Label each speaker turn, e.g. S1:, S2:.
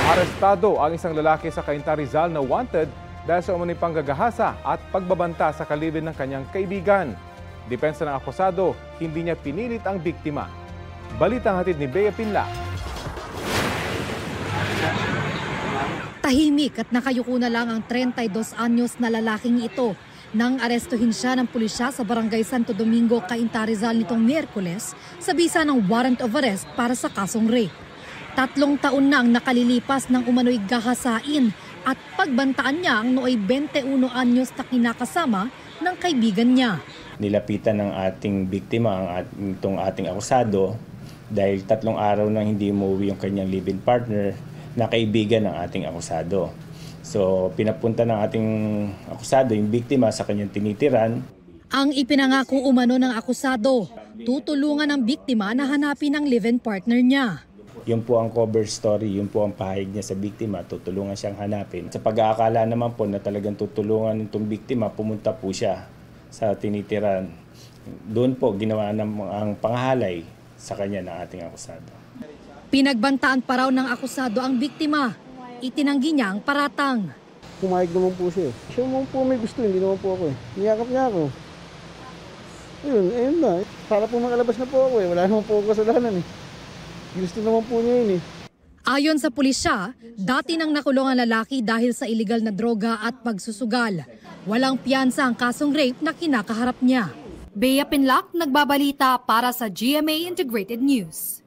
S1: Arestado ang isang lalaki sa Cainta Rizal na wanted dahil sa umano'y panggagahasa at pagbabanta sa kalibin ng kanyang kaibigan. Depensa ng akusado, hindi niya pinilit ang biktima. Balitang hatid ni Bea Pinla.
S2: Tahimik at nakayuko na lang ang 32 anyos na lalaking ito nang arestuhin siya ng pulisya sa Barangay Santo Domingo, Cainta Rizal nitong Miyerkules sa bisa ng warrant of arrest para sa kasong rape. 3 taon na ang nakalilipas ng umano'y gahasain at pagbantaan niya ang nooy 21 anyos na kinakasama ng kaibigan niya.
S3: Nilapitan ng ating biktima itong ating akusado dahil 3 araw nang hindi umuwi yung kanyang live-in partner na kaibigan ng ating akusado. So pinapunta ng ating akusado yung biktima sa kanyang tinitiran.
S2: Ang ipinangako umano ng akusado, tutulungan ng biktima na hanapin ang live-in partner niya.
S3: Yun po ang cover story, yun po ang pahayag niya sa biktima, tutulungan siyang hanapin. Sa pag-aakala naman po na talagang tutulungan itong biktima, pumunta po siya sa tinitiran. Doon po ginawa ang panghalay sa kanya ng ating akusado.
S2: Pinagbantaan pa raw ng akusado ang biktima. Itinanggi niya ang paratang.
S4: Pumayag naman po siya. Siya naman po may gusto, hindi naman po ako. Niyakap niya ako. Ayun na. Para po makalabas na po ako. Wala naman po ako kasalanan. Gusto naman po niya yun.
S2: Ayon sa pulisya, dati nang nakulong ang lalaki dahil sa iligal na droga at pagsusugal. Walang piyansa ang kasong rape na kinakaharap niya. Bea Pinlac, nagbabalita para sa GMA Integrated News.